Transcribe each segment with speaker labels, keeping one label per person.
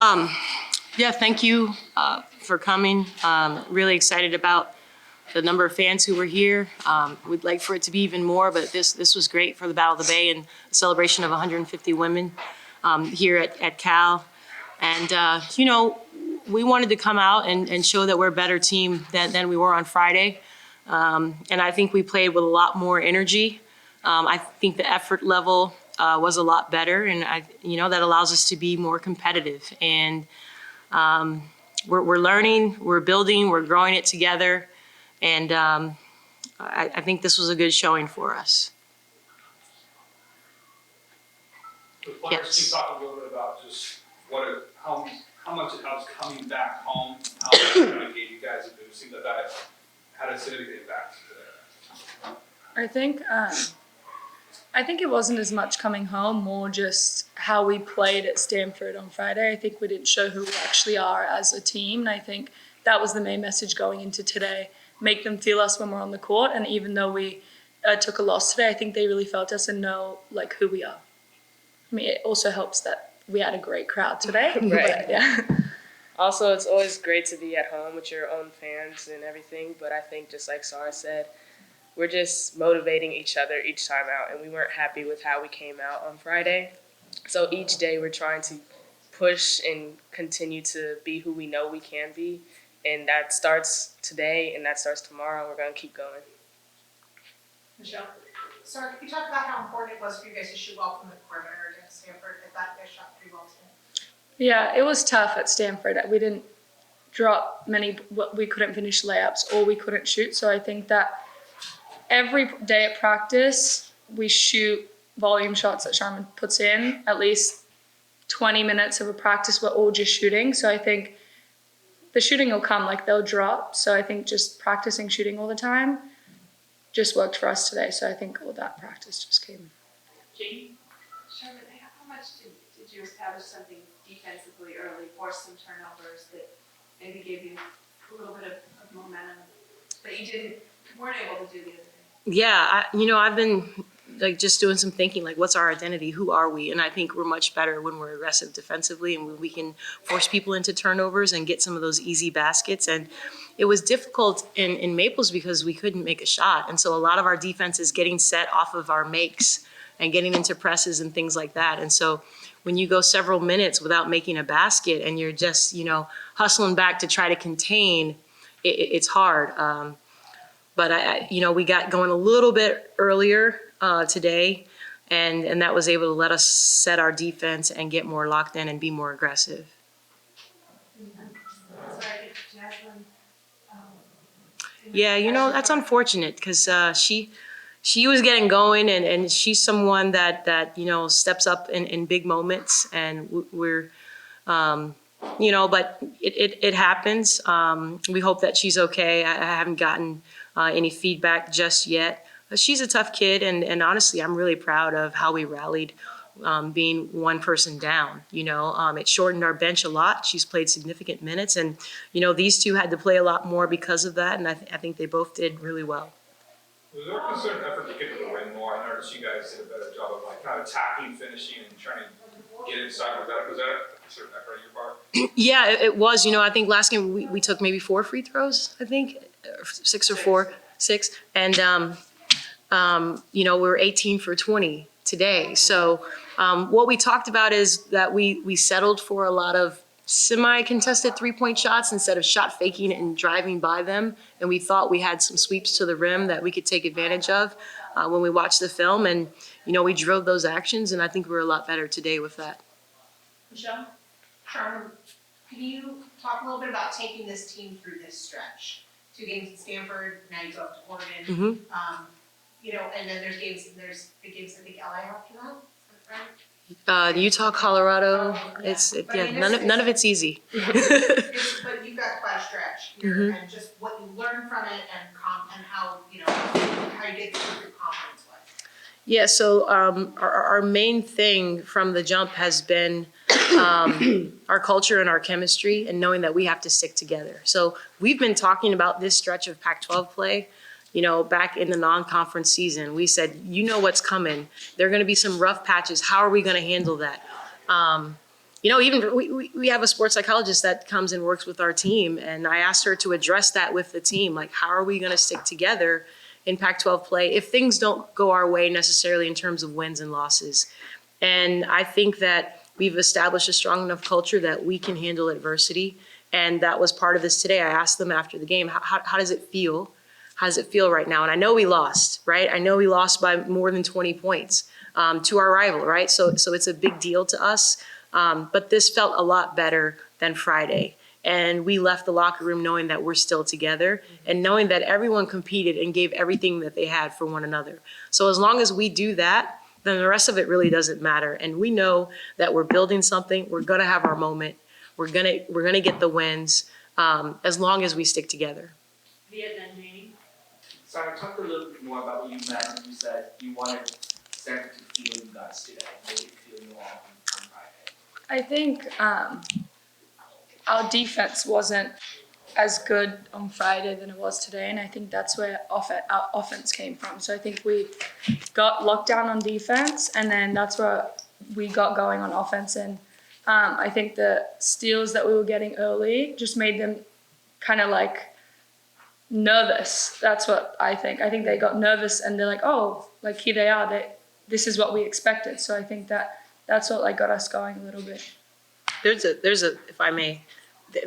Speaker 1: Um, yeah, thank you for coming. Really excited about the number of fans who were here. We'd like for it to be even more, but this was great for the Battle of the Bay and a celebration of 150 women here at Cal. And, we wanted to come out and show that we're a better team than we were on Friday. And I think we played with a lot more energy. I think the effort level was a lot better, and that allows us to be more competitive. And we're learning, we're building, we're growing it together, and I think this was a good showing for us.
Speaker 2: The players, can you talk a little bit about just how much it helps coming back home, how much it kind of gave you guys a boost? It seemed that had a significant impact today.
Speaker 3: I think it wasn't as much coming home, more just how we played at Stanford on Friday. I think we didn't show who we actually are as a team, and I think that was the main message going into today. Make them feel us when we're on the court, and even though we took a loss today, I think they really felt us and know who we are. I mean, it also helps that we had a great crowd today.
Speaker 4: Right.
Speaker 3: But, yeah.
Speaker 4: Also, it's always great to be at home with your own fans and everything, but I think just like Sarah said, we're just motivating each other each time out, and we weren't happy with how we came out on Friday. So each day we're trying to push and continue to be who we know we can be, and that starts today and that starts tomorrow, and we're going to keep going.
Speaker 5: Michelle? Sorry, could you talk about how important it was for you guys to shoot well from the perimeter against Stanford? I thought you guys shot pretty well today.
Speaker 3: Yeah, it was tough at Stanford. We didn't drop many, we couldn't finish layups or we couldn't shoot. So I think that every day at practice, we shoot volume shots that Sharman puts in. At least 20 minutes of a practice, we're all just shooting. So I think the shooting will come, they'll drop. So I think just practicing shooting all the time just worked for us today. So I think all that practice just came.
Speaker 5: Katie?
Speaker 6: Sharman, how much did you establish something defensively early, force some turnovers that maybe gave you a little bit of momentum that you weren't able to do the other day?
Speaker 1: Yeah, I've been just doing some thinking, what's our identity? Who are we? And I think we're much better when we're aggressive defensively and when we can force people into turnovers and get some of those easy baskets. And it was difficult in Maples because we couldn't make a shot. And so a lot of our defense is getting set off of our makes and getting into presses and things like that. And so when you go several minutes without making a basket and you're just, hustling back to try to contain, it's hard. But we got going a little bit earlier today, and that was able to let us set our defense and get more locked in and be more aggressive.
Speaker 6: Sorry, Jasmine.
Speaker 1: Yeah, that's unfortunate because she was getting going, and she's someone that steps up in big moments, and we're but it happens. We hope that she's okay. I haven't gotten any feedback just yet. But she's a tough kid, and honestly, I'm really proud of how we rallied, being one person down. It shortened our bench a lot. She's played significant minutes, and these two had to play a lot more because of that, and I think they both did really well.
Speaker 2: Was there a concerted effort to get to the ring more? I noticed you guys did a better job of kind of attacking, finishing, and trying to get inside. Was that a concerted effort on your part?
Speaker 1: Yeah, it was. I think last game we took maybe 4 free throws. I think 6 or 4, 6, and we were 18 for 20 today. So what we talked about is that we settled for a lot of semi-contested three-point shots instead of shot faking and driving by them. And we thought we had some sweeps to the rim that we could take advantage of when we watched the film. And, we drove those actions, and I think we were a lot better today with that.
Speaker 5: Michelle? Sharman, can you talk a little bit about taking this team through this stretch? 2 games at Stanford, now you go up to Oregon.
Speaker 1: Mm-hmm.
Speaker 5: And then there's big games, I think, LA after that. Is that right?
Speaker 1: Utah, Colorado, none of it's easy.
Speaker 5: But you've got quite a stretch here, and just what you learned from it, and how you get through your confidence wise.
Speaker 1: Yeah, so our main thing from the jump has been our culture and our chemistry, and knowing that we have to stick together. So we've been talking about this stretch of Pac-12 play. Back in the non-conference season, we said, what's coming. There are going to be some rough patches. How are we going to handle that? even we have a sports psychologist that comes and works with our team, and I asked her to address that with the team. Like, how are we going to stick together in Pac-12 play if things don't go our way necessarily in terms of wins and losses? And I think that we've established a strong enough culture that we can handle adversity. And that was part of this today. I asked them after the game, how does it feel? How does it feel right now? And I know we lost, right? I know we lost by more than 20 points to our rival, right? So it's a big deal to us. But this felt a lot better than Friday. And we left the locker room knowing that we're still together and knowing that everyone competed and gave everything that they had for one another. So as long as we do that, then the rest of it really doesn't matter. And we know that we're building something. We're going to have our moment. We're gonna get the wins as long as we stick together.
Speaker 7: Sarah, talk a little bit more about what you meant when you said you wanted Stanford to feel you guys today. What did it feel you all on Friday?
Speaker 3: I think our defense wasn't as good on Friday than it was today, and I think that's where our offense came from. So I think we got locked down on defense, and then that's where we got going on offense. And I think the steals that we were getting early just made them kind of like nervous. That's what I think. I think they got nervous and they're like, oh, like here they are. This is what we expected. So I think that's what like got us going a little bit.
Speaker 1: There's a if I may,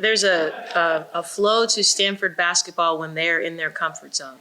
Speaker 1: there's a flow to Stanford basketball when they're in their comfort zone.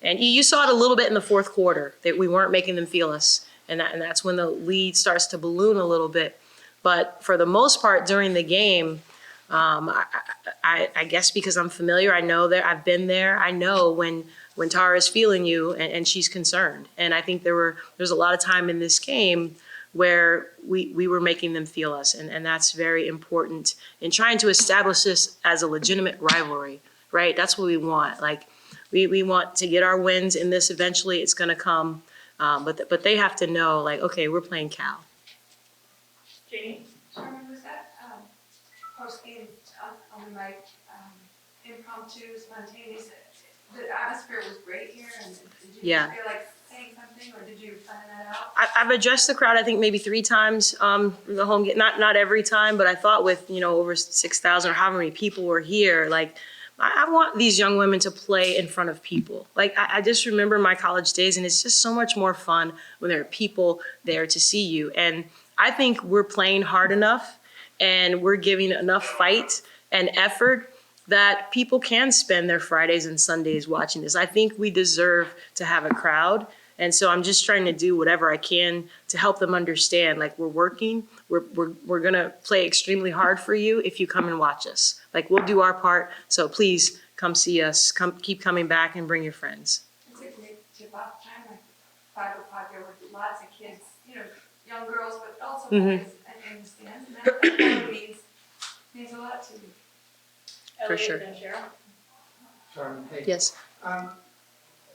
Speaker 1: And you saw it a little bit in the fourth quarter that we weren't making them feel us. And that's when the lead starts to balloon a little bit. But for the most part during the game, I guess because I'm familiar, I know that I've been there. I know when Tara is feeling you and she's concerned. And I think there's a lot of time in this game where we were making them feel us. And that's very important in trying to establish this as a legitimate rivalry, right? That's what we want. Like we want to get our wins in this eventually. It's going to come. But they have to know, like, okay, we're playing Cal.
Speaker 6: Janie? Sherman, was that post-game on the mic, impromptu, spontaneous? The atmosphere was great here, and did you
Speaker 1: Yeah.
Speaker 6: feel like saying something, or did you plan that out?
Speaker 1: I've addressed the crowd, I think maybe 3 times the home game. Not every time, but I thought with, over 6,000 or however many people were here, like, I want these young women to play in front of people. Like, I just remember my college days, and it's just so much more fun when there are people there to see you. And I think we're playing hard enough, and we're giving enough fight and effort that people can spend their Fridays and Sundays watching this. I think we deserve to have a crowd. And so I'm just trying to do whatever I can to help them understand, like, we're working, we're gonna play extremely hard for you if you come and watch us. Like, we'll do our part, so please come see us, keep coming back and bring your friends.
Speaker 6: It's a great tip-off time, like 5 o'clock, there were lots of kids, young girls, but also boys in the stands, and that probably means a lot to you.
Speaker 1: For sure.
Speaker 8: Charmin, hey.
Speaker 1: Yes.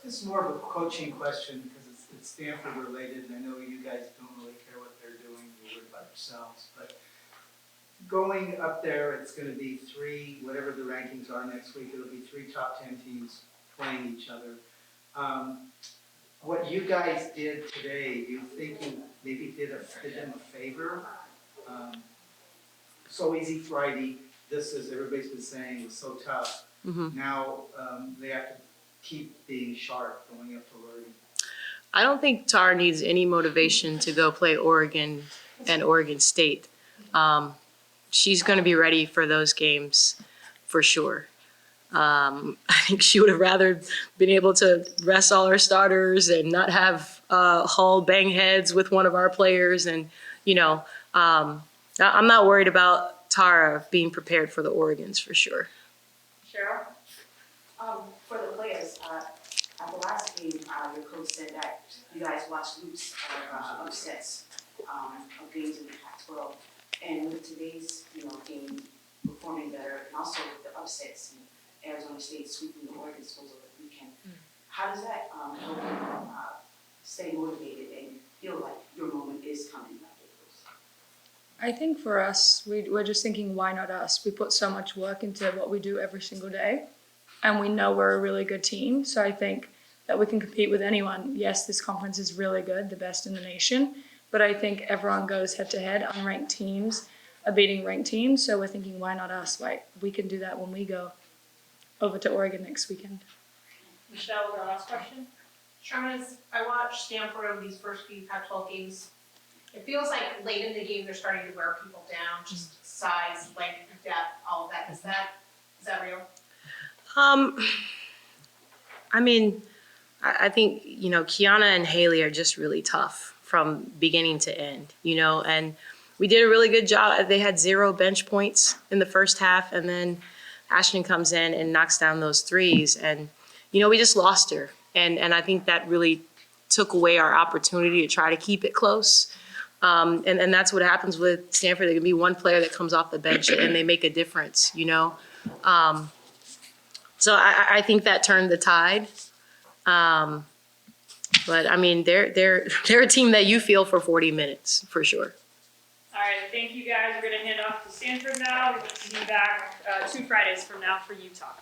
Speaker 8: This is more of a coaching question because it's Stanford related, and I know you guys don't really care what they're doing, you're worried about yourselves, but going up there, it's gonna be 3, whatever the rankings are next week, it'll be 3 top 10 teams playing each other. What you guys did today, do you think you maybe did them a favor? So easy Friday, this is, everybody's been saying, was so tough. Now they have to keep being sharp going up to Oregon.
Speaker 1: I don't think Tara needs any motivation to go play Oregon and Oregon State. She's going to be ready for those games for sure. I think she would have rather been able to rest all her starters and not have Hull bang heads with one of our players. And, I'm not worried about Tara being prepared for the Oregons for sure.
Speaker 9: Cheryl, for the players, at the last game, your coach said that you guys watched loops of upsets of games in the Pac-12, and with today's game performing better, and also with the upsets and Arizona State sweeping the Oregon schools over the weekend, how does that help you stay motivated and feel like your moment is coming?
Speaker 3: I think for us, we're just thinking, why not us? We put so much work into what we do every single day, and we know we're a really good team. So I think that we can compete with anyone. Yes, this conference is really good, the best in the nation, but I think everyone goes head to head, unranked teams. a beating ranked team. So we're thinking, why not us? Why we can do that when we go over to Oregon next weekend.
Speaker 10: Michelle, the last question.
Speaker 5: Sherman, as I watched Stanford over these first few Pac-12 games, it feels like late in the game they're starting to wear people down, just size, length, depth, all of that. Is that real?
Speaker 1: I mean, I think, you know, Kiana and Haley are just really tough from beginning to end, you know, and we did a really good job. They had 0 bench points in the first half, and then Ashton comes in and knocks down those threes, and, you know, we just lost her. And I think that really took away our opportunity to try to keep it close. And that's what happens with Stanford. There can be one player that comes off the bench and they make a difference, you know. So I think that turned the tide. But I mean, they're a team that you feel for 40 minutes for sure.
Speaker 10: All right, thank you guys. We're gonna hand off to Stanford now. We'll see you back 2 Fridays from now for Utah.